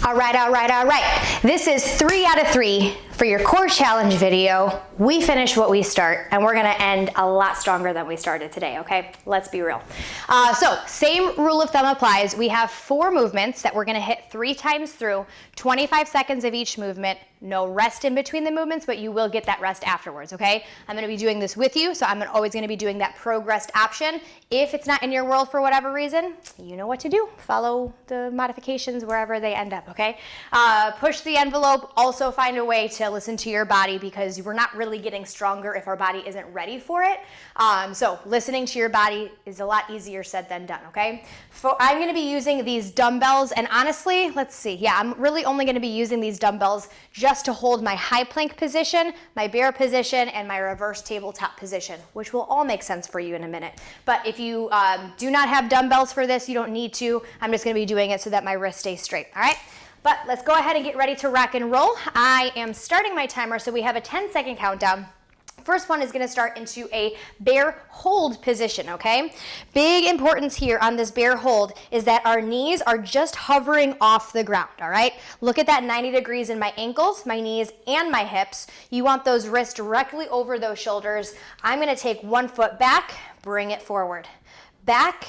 All right. This is 3 out of 3 for your core challenge video. We finish what we start, and we're gonna end a lot stronger than we started today, okay? Let's be real. So same rule of thumb applies. We have 4 movements that we're gonna hit 3 times through, 25 seconds of each movement, no rest in between the movements, but you will get that rest afterwards, okay? I'm gonna be doing this with you, so I'm always gonna be doing that progressed option. If it's not in your world for whatever reason, you know what to do. Follow the modifications wherever they end up, okay? Push the envelope. Also find a way to listen to your body, because we're not really getting stronger if our body isn't ready for it. So listening to your body is a lot easier said than done, okay? I'm gonna be using these dumbbells, and honestly, let's see. Yeah, I'm really only gonna be using these dumbbells just to hold my high plank position, my bear position, and my reverse tabletop position, which will all make sense for you in a minute. But if you do not have dumbbells for this, you don't need to. I'm just gonna be doing it so that my wrist stays straight, all right? But let's go ahead and get ready to rock and roll. I am starting my timer, so we have a 10-second countdown. First one is gonna start into a bear hold position, okay? Big importance here on this bear hold is that our knees are just hovering off the ground, all right? Look at that 90 degrees in my ankles, my knees, and my hips. You want those wrists directly over those shoulders. I'm gonna take one foot back, bring it forward. Back,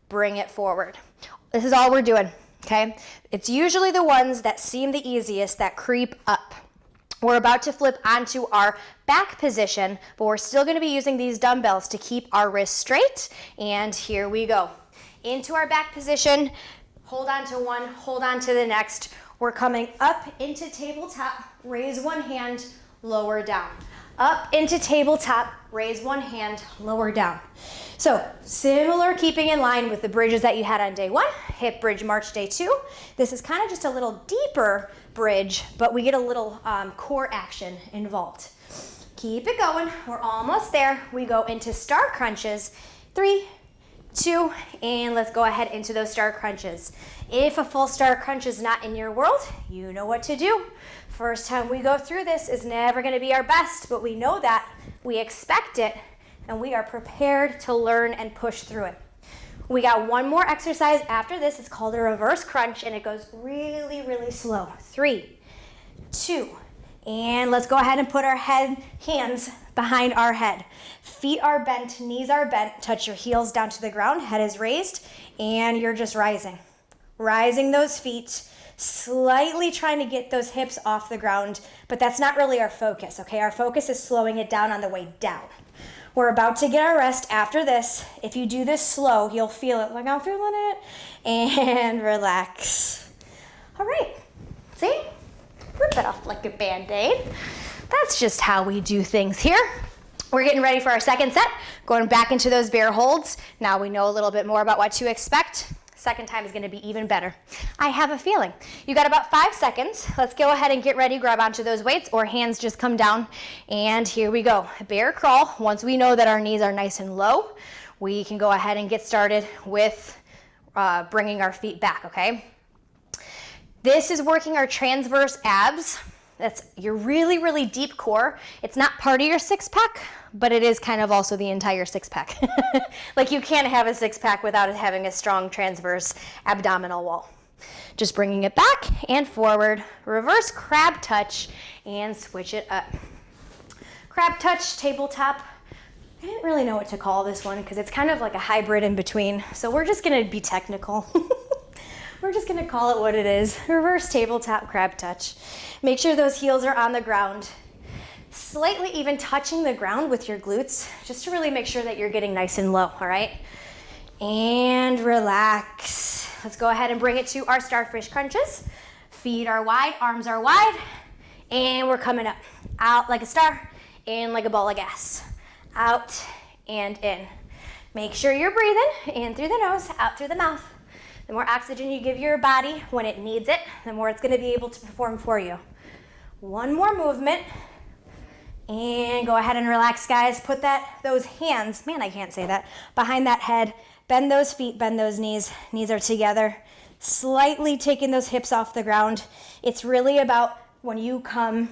bring it forward. This is all we're doing, okay? It's usually the ones that seem the easiest that creep up. We're about to flip onto our back position, but we're still gonna be using these dumbbells to keep our wrists straight. And here we go. Into our back position, hold on to one, hold on to the next. We're coming up into tabletop, raise one hand, lower down. Up into tabletop, raise one hand, lower down. So similar, keeping in line with the bridges that you had on day 1, hip bridge march day 2. This is kind of just a little deeper bridge, but we get a little core action involved. Keep it going, we're almost there. We go into star crunches, 3, 2, and let's go ahead into those star crunches. If a full star crunch is not in your world, you know what to do. First time we go through this is never gonna be our best, but we know that, we expect it, and we are prepared to learn and push through it. We got one more exercise after this. It's called a reverse crunch, and it goes really, really slow. 3, 2, and let's go ahead and put our hands behind our head. Feet are bent, knees are bent. Touch your heels down to the ground, head is raised, and you're just rising. Rising those feet, slightly trying to get those hips off the ground, but that's not really our focus, okay? Our focus is slowing it down on the way down. We're about to get our rest after this. If you do this slow, you'll feel it like I'm feeling it, and relax. All right, see? Rip it off like a Band-Aid. That's just how we do things here. We're getting ready for our second set, going back into those bear holds. Now we know a little bit more about what to expect. Second time is gonna be even better. I have a feeling. You got about 5 seconds. Let's go ahead and get ready, grab onto those weights, or hands just come down. And here we go, bear crawl. Once we know that our knees are nice and low, we can go ahead and get started with bringing our feet back, okay? This is working our transverse abs. That's your really, really deep core. It's not part of your 6-pack, but it is kind of also the entire 6-pack. Like you can't have a 6-pack without having a strong transverse abdominal wall. Just bringing it back and forward, reverse crab touch, and switch it up. Crab touch, tabletop. I didn't really know what to call this one because it's kind of like a hybrid in between. So we're just gonna be technical. We're just gonna call it what it is. Reverse tabletop crab touch. Make sure those heels are on the ground. Slightly even touching the ground with your glutes, just to really make sure that you're getting nice and low, all right? And relax. Let's go ahead and bring it to our starfish crunches. Feet are wide, arms are wide, and we're coming up. Out like a star, in like a ball of gas. Out and in. Make sure you're breathing in through the nose, out through the mouth. The more oxygen you give your body when it needs it, the more it's gonna be able to perform for you. One more movement, and go ahead and relax, guys. Put those hands, man, I can't say that, behind that head. Bend those feet, bend those knees. Knees are together. Slightly taking those hips off the ground. It's really about when you come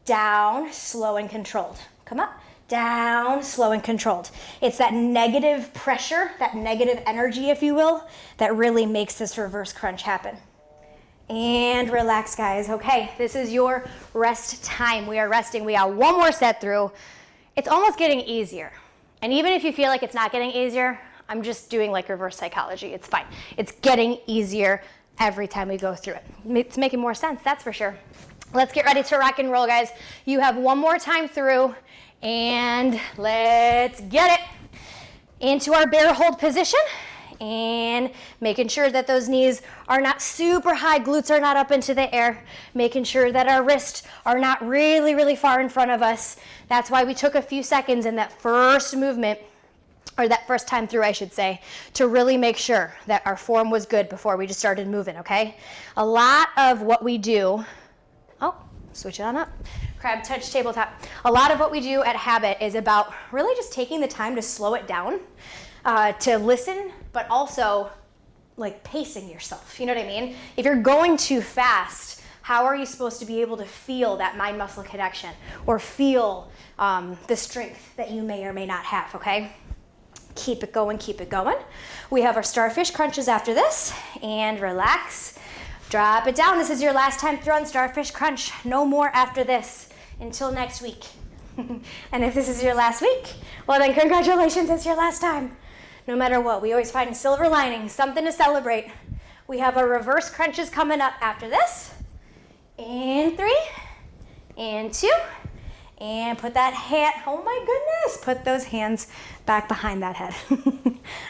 down, slow and controlled. Come up. Down, slow and controlled. It's that negative pressure, that negative energy, if you will, that really makes this reverse crunch happen. and relax, guys. Okay, this is your rest time. We are resting. We got one more set through. It's almost getting easier. And even if you feel like it's not getting easier, I'm just doing like reverse psychology. It's fine. It's getting easier every time we go through it. It's making more sense, that's for sure. Let's get ready to rock and roll, guys. You have one more time through, and let's get it into our bear hold position. And making sure that those knees are not super high, glutes are not up into the air, making sure that our wrists are not really, really far in front of us. That's why we took a few seconds in that first movement, or that first time through, I should say, to really make sure that our form was good before we just started moving, okay? A lot of what we do, oh, switch it on up. Crab touch tabletop. A lot of what we do at Habit is about really just taking the time to slow it down, to listen, but also like pacing yourself. You know what I mean? If you're going too fast, how are you supposed to be able to feel that mind-muscle connection or feel the strength that you may or may not have, okay? Keep it going, keep it going. We have our starfish crunches after this, and relax. Drop it down. This is your last time through on starfish crunch. No more after this until next week. And if this is your last week, well then congratulations, it's your last time. No matter what, we always find a silver lining, something to celebrate. We have our reverse crunches coming up after this. And 3, and 2, and put that hand, oh my goodness, put those hands back behind that head.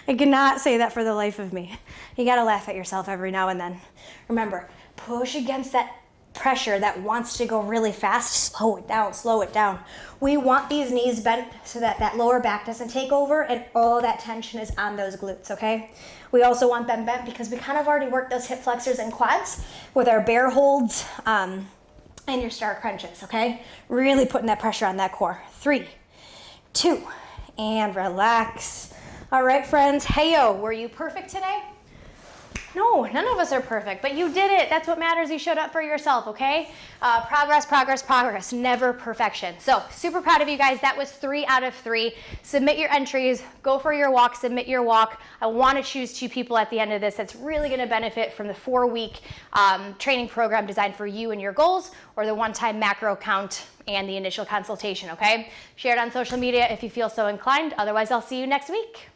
I cannot say that for the life of me. You gotta laugh at yourself every now and then. Remember, push against that pressure that wants to go really fast. Slow it down, slow it down. We want these knees bent so that that lower back doesn't take over and all that tension is on those glutes, okay? We also want them bent because we kind of already worked those hip flexors and quads with our bear holds and your star crunches, okay? Really putting that pressure on that core. 3, 2, and relax. All right, friends. Hey-yo, were you perfect today? No, none of us are perfect, but you did it. That's what matters. You showed up for yourself, okay? Progress, progress, progress, never perfection. So super proud of you guys. That was 3 out of 3. Submit your entries, go for your walk, submit your walk. I want to choose 2 people at the end of this that's really going to benefit from the 4-week training program designed for you and your goals, or the one-time macro count and the initial consultation, okay? Share it on social media if you feel so inclined. Otherwise, I'll see you next week.